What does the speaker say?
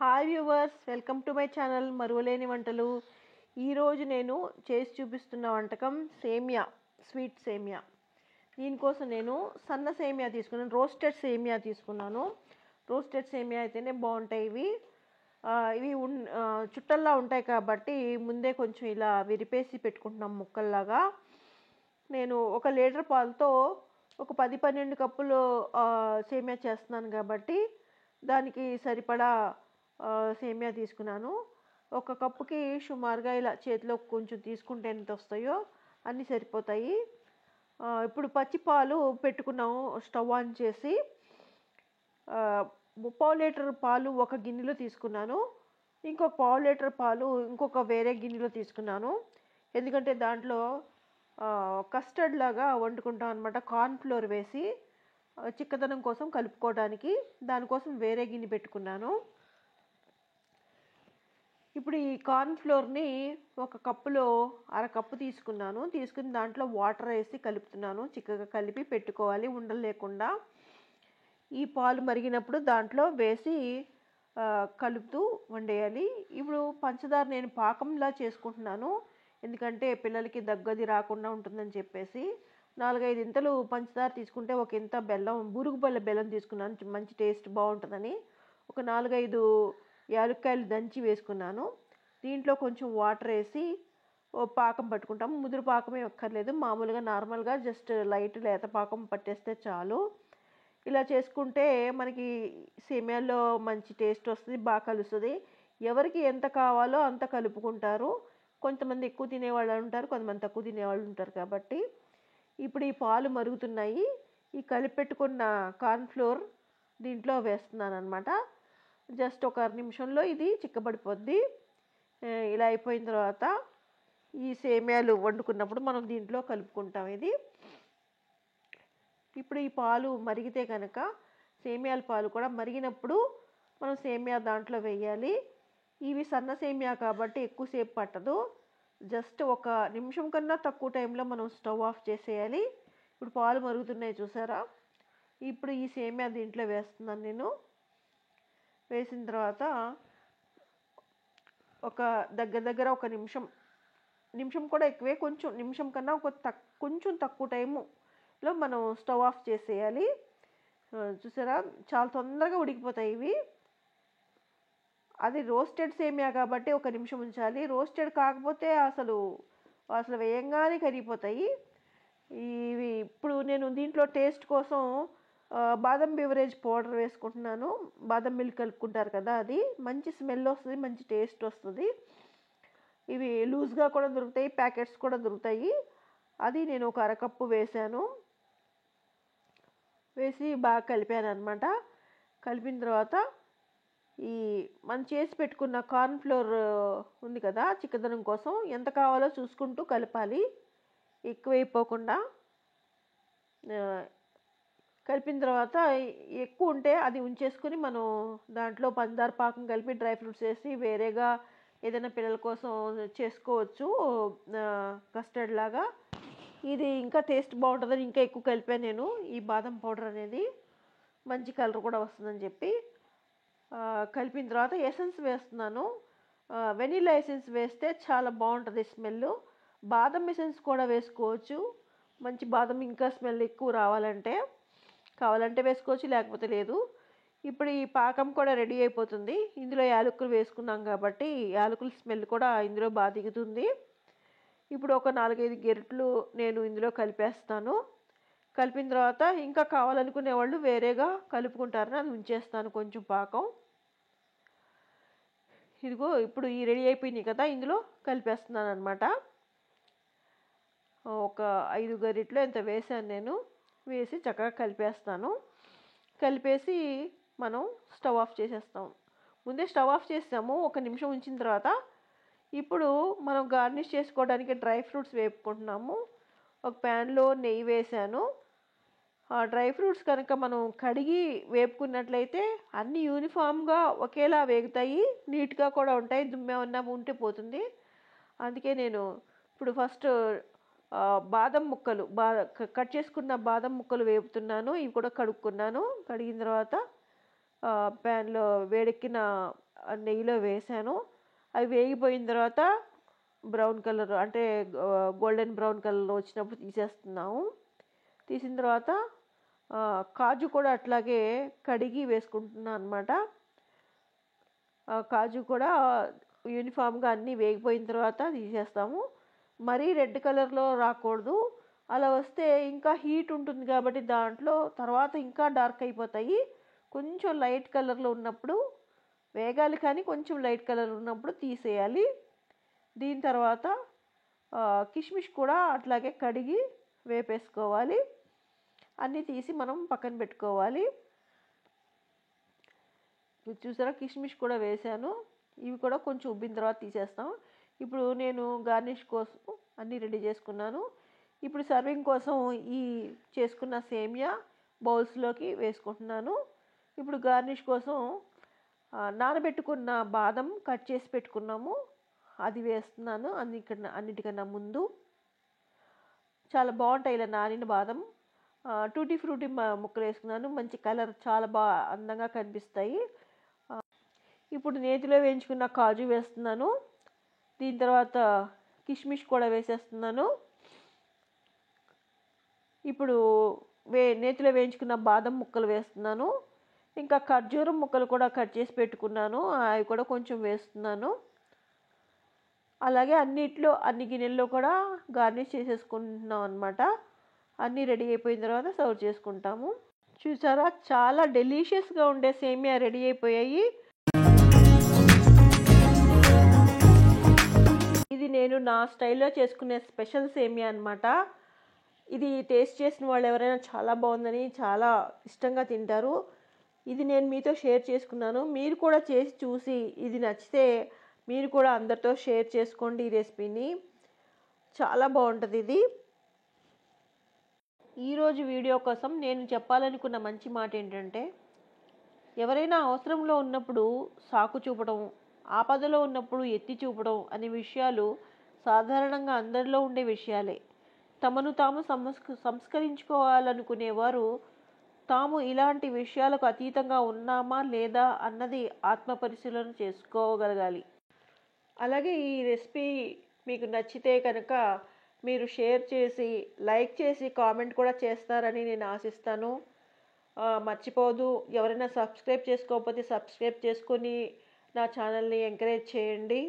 Hi viewers, welcome to my channel మరువలేని వంటలు. ఈరోజు నేను చేసి చూపిస్తున్న వంటకం సేమియా, స్వీట్ సేమియా. దీనికోసం నేను సన్న సేమియా తీసుకున్నాను, రోస్టెడ్ సేమియా తీసుకున్నాను. రోస్టెడ్ సేమియా అయితేనే బాగుంటాయి. ఇవి చుట్టల్లా ఉంటాయి కాబట్టి ముందే కొంచెం ఇలా విరిపేసి పెట్టుకుంటున్నాం ముక్కల్లాగా. నేను 1 లీటర్ పాలతో ఒక 10-12 కప్పులు సేమియా చేస్తున్నాను కాబట్టి దానికి సరిపడా సేమియా తీసుకున్నాను. 1 కప్పుకి సుమారుగా ఇలా చేతిలో కొంచెం తీసుకుంటే ఎంత వస్తాయో అన్నీ సరిపోతాయి. ఇప్పుడు పచ్చి పాలు పెట్టుకున్నాము, స్టవ్ ఆన్ చేసి 1/4 లీటర్ పాలు ఒక గిన్నెలో తీసుకున్నాను. ఇంకొక 1/4 లీటర్ పాలు ఇంకొక వేరే గిన్నెలో తీసుకున్నాను. ఎందుకంటే దాంట్లో కస్టర్డ్ లాగా వండుకుంటాం అనమాట. కార్న్ఫ్లోర్ వేసి చిక్కదనం కోసం కలుపుకోవడానికి, దానికోసం వేరే గిన్నె పెట్టుకున్నాను. ఇప్పుడు ఈ కార్న్ఫ్లోర్ని 1 కప్పులో 1/2 కప్పు తీసుకుని దాంట్లో వాటర్ వేసి కలుపుతున్నాను. చిక్కగా కలిపి పెట్టుకోవాలి ఉండలు లేకుండా. ఈ పాలు మరిగినప్పుడు దాంట్లో వేసి కలుపుతూ వండేయాలి. ఇప్పుడు పంచదార నేను పాకంలా చేసుకుంటున్నాను, ఎందుకంటే పిల్లలకి దగ్గది రాకుండా ఉంటుందని చెప్పేసి. 4-5 ఇంతలు పంచదార తీసుకుంటే 1 ఇంత బెల్లం, బురుగు బెల్లం తీసుకున్నాను, మంచి టేస్ట్ బాగుంటుందని. ఒక 4-5 యాలక్కాయలు దంచి వేసుకున్నాను. దీంట్లో కొంచెం వాటర్ వేసి పాకం పట్టుకుంటాము. ముదురు పాకమే అక్కర్లేదు, మామూలుగా నార్మల్గా జస్ట్ లైట్ లేత పాకం పట్టేస్తే చాలు. ఇలా చేసుకుంటే మనకి సేమియాలో మంచి టేస్ట్ వస్తుంది, బాగా కలుస్తుంది. ఎవరికి ఎంత కావాలో అంత కలుపుకుంటారు. కొంతమంది ఎక్కువ తినేవాళ్ళు ఉంటారు, కొంతమంది తక్కువ తినేవాళ్ళు ఉంటారు. కాబట్టి ఇప్పుడు ఈ పాలు మరుగుతున్నాయి. ఈ కలిపి పెట్టుకున్న కార్న్ఫ్లోర్ దీంట్లో వేస్తున్నాను అనమాట. జస్ట్ 1 నిమిషంలో ఇది చిక్కబడిపోద్ది. ఇలా అయిపోయిన తర్వాత ఈ సేమియాలు వండుకున్నప్పుడు మనం దీంట్లో కలుపుకుంటాం. ఇప్పుడు ఈ పాలు మరిగితే కనుక సేమియాల పాలు కూడా మరిగినప్పుడు మనం సేమియా దాంట్లో వేయాలి. ఇవి సన్న సేమియా కాబట్టి ఎక్కువసేపు పట్టదు, జస్ట్ 1 నిమిషం కన్నా తక్కువ టైంలో మనం స్టవ్ ఆఫ్ చేసేయాలి. ఇప్పుడు పాలు మరుగుతున్నాయి చూసారా. ఇప్పుడు ఈ సేమియా దీంట్లో వేస్తున్నాను నేను. వేసిన తర్వాత ఒక దగ్గర 1 నిమిషం కూడా ఎక్కువే, కొంచెం నిమిషం కన్నా కొంచెం తక్కువ టైములో మనం స్టవ్ ఆఫ్ చేసేయాలి. చూసారా, చాలా తొందరగా ఉడికిపోతాయి ఇవి. అది రోస్టెడ్ సేమియా కాబట్టి 1 నిమిషం ఉంచాలి. రోస్టెడ్ కాకపోతే అసలు వేయంగానే కరిగిపోతాయి ఇవి. ఇప్పుడు నేను దీంట్లో టేస్ట్ కోసం బాదం బెవరేజ్ పౌడర్ వేసుకుంటున్నాను. బాదం మిల్క్ కలుపుకుంటారు కదా, అది మంచి స్మెల్ వస్తుంది, మంచి టేస్ట్ వస్తుంది. ఇవి లూజ్గా కూడా దొరుకుతాయి, ప్యాకెట్స్ కూడా దొరుకుతాయి. అది నేను 1 1/2 కప్పు వేసాను. వేసి బాగా కలిపాను అనమాట. కలిపిన తర్వాత ఈ మనం చేసి పెట్టుకున్న కార్న్ఫ్లోర్ ఉంది కదా, చిక్కదనం కోసం ఎంత కావాలో చూసుకుంటూ కలపాలి, ఎక్కువైపోకుండా. కలిపిన తర్వాత ఎక్కువ ఉంటే అది ఉంచేసుకుని మనం దాంట్లో పంచదార పాకం కలిపి డ్రై ఫ్రూట్స్ వేసి వేరేగా ఏదైనా పిల్లల కోసం చేసుకోవచ్చు, కస్టర్డ్ లాగా. ఇది ఇంకా టేస్ట్ బాగుంటుందని ఇంకా ఎక్కువ కలిపాను నేను. ఈ బాదం పౌడర్ అనేది మంచి కలర్ కూడా వస్తుందని చెప్పి కలిపిన తర్వాత ఎసెన్స్ వేస్తున్నాను. వెనీలా ఎసెన్స్ వేస్తే చాలా బాగుంటుంది స్మెల్. బాదం ఎసెన్స్ కూడా వేసుకోవచ్చు, మంచి బాదం ఇంకా స్మెల్ ఎక్కువ రావాలంటే. కావాలంటే వేసుకోవచ్చు, లేకపోతే లేదు. ఇప్పుడు ఈ పాకం కూడా రెడీ అయిపోతుంది. ఇందులో యాలకులు వేసుకున్నాం కాబట్టి యాలకుల స్మెల్ కూడా ఇందులో బాగా దిగుతుంది. ఇప్పుడు ఒక 4-5 గెరిట్లు నేను ఇందులో కలిపేస్తాను. కలిపిన తర్వాత ఇంకా కావాలనుకునే వాళ్ళు వేరేగా కలుపుకుంటారని అది ఉంచేస్తాను కొంచెం పాకం. ఇదిగో ఇప్పుడు ఈ రెడీ అయిపోయినాయి కదా, ఇందులో కలిపేస్తున్నాను అనమాట. ఒక 5 గరిట్లు ఎంత వేసాను నేను. వేసి చక్కగా కలిపేస్తాను. కలిపేసి మనం స్టవ్ ఆఫ్ చేసేస్తాం. ముందే స్టవ్ ఆఫ్ చేసాము 1 నిమిషం ఉంచిన తర్వాత. ఇప్పుడు మనం గార్నిష్ చేసుకోవడానికి డ్రై ఫ్రూట్స్ వేపుకుంటున్నాము. ఒక ప్యాన్లో నెయ్యి వేసాను. ఆ డ్రై ఫ్రూట్స్ కనుక మనం కడిగి వేపుకున్నట్లయితే అన్నీ యూనిఫామ్గా ఒకేలా వేగుతాయి, నీట్గా కూడా ఉంటాయి, దుమ్మేమన్నా ఉంటే పోతుంది. అందుకే నేను ఇప్పుడు ఫస్ట్ బాదం ముక్కలు కట్ చేసుకున్న బాదం ముక్కలు వేపుతున్నాను. ఇవి కూడా కడుక్కున్నాను. కడిగిన తర్వాత ప్యాన్లో వేడెక్కిన నెయ్యిలో వేసాను. అవి వేగిపోయిన తర్వాత బ్రౌన్ కలర్ అంటే గోల్డెన్ బ్రౌన్ కలర్లో వచ్చినప్పుడు తీసేస్తున్నాము. తీసిన తర్వాత కాజు కూడా అట్లాగే కడిగి వేసుకుంటున్నాను అనమాట. కాజు కూడా యూనిఫామ్గా అన్నీ వేగిపోయిన తర్వాత తీసేస్తాము. మరీ రెడ్ కలర్లో రాకూడదు. అలా వస్తే ఇంకా హీట్ ఉంటుంది కాబట్టి దాంట్లో తర్వాత ఇంకా డార్క్ అయిపోతాయి. కొంచెం లైట్ కలర్లో ఉన్నప్పుడు వేగాలి, కానీ కొంచెం లైట్ కలర్ ఉన్నప్పుడు తీసేయాలి. దీని తర్వాత కిష్మిష్ కూడా అట్లాగే కడిగి వేపేసుకోవాలి. అన్నీ తీసి మనం పక్కన పెట్టుకోవాలి. చూసారా, కిష్మిష్ కూడా వేసాను. ఇవి కూడా కొంచెం ఉబ్బిన తర్వాత తీసేస్తాం. ఇప్పుడు నేను గార్నిష్ కోసం అన్నీ రెడీ చేసుకున్నాను. ఇప్పుడు సర్వింగ్ కోసం ఈ చేసుకున్న సేమియా బౌల్స్లోకి వేసుకుంటున్నాను. ఇప్పుడు గార్నిష్ కోసం నానబెట్టుకున్న బాదం కట్ చేసి పెట్టుకున్నాము, అది వేస్తున్నాను అన్నిటికన్నా ముందు. చాలా బాగుంటాయి ఇలా నానిన బాదం. టూటీ ఫ్రూటీ ముక్కలు వేసుకున్నాను, మంచి కలర్, చాలా అందంగా కనిపిస్తాయి. ఇప్పుడు నేతిలో వేయించుకున్న కాజు వేస్తున్నాను. దీని తర్వాత కిష్మిష్ కూడా వేసేస్తున్నాను. ఇప్పుడు నేతిలో వేయించుకున్న బాదం ముక్కలు వేస్తున్నాను. ఇంకా ఖర్జూరం ముక్కలు కూడా కట్ చేసి పెట్టుకున్నాను, అవి కూడా కొంచెం వేస్తున్నాను. అలాగే అన్ని గిన్నెల్లో కూడా గార్నిష్ చేసేసుకుంటున్నాం అనమాట. అన్నీ రెడీ అయిపోయిన తర్వాత సర్వ్ చేసుకుంటాము. చూసారా, చాలా డెలీషియస్గా ఉండే సేమియా రెడీ అయిపోయాయి. ఇది నేను నా స్టైల్లో చేసుకునే స్పెషల్ సేమియా అనమాట. ఇది టేస్ట్ చేసిన వాళ్ళు ఎవరైనా చాలా బాగుందని చాలా ఇష్టంగా తింటారు. ఇది నేను మీతో షేర్ చేసుకున్నాను. మీరు కూడా చేసి చూసి ఇది నచ్చితే మీరు కూడా అందరితో షేర్ చేసుకోండి ఈ రెసిపీని. చాలా బాగుంటుంది ఇది. ఈరోజు వీడియో కోసం నేను చెప్పాలనుకున్న మంచి మాట ఏంటంటే, ఎవరైనా అవసరంలో ఉన్నప్పుడు సాకు చూపడం, ఆపదలో ఉన్నప్పుడు ఎత్తి చూపడం అనే విషయాలు సాధారణంగా అందరిలో ఉండే విషయాలే. తమను తాము సంస్కరించుకోవాలనుకునేవారు తాము ఇలాంటి విషయాలకు అతీతంగా ఉన్నామా లేదా అన్నది ఆత్మపరిశీలన చేసుకోగలగాలి. అలాగే ఈ రెసిపీ మీకు నచ్చితే కనుక మీరు షేర్ చేసి, లైక్ చేసి, కామెంట్ కూడా చేస్తారని నేను ఆశిస్తాను. మర్చిపోదు, ఎవరైనా సబ్స్క్రైబ్ చేసుకోకపోతే సబ్స్క్రైబ్ చేసుకొని నా ఛానల్ని ఎంకరేజ్ చేయండి.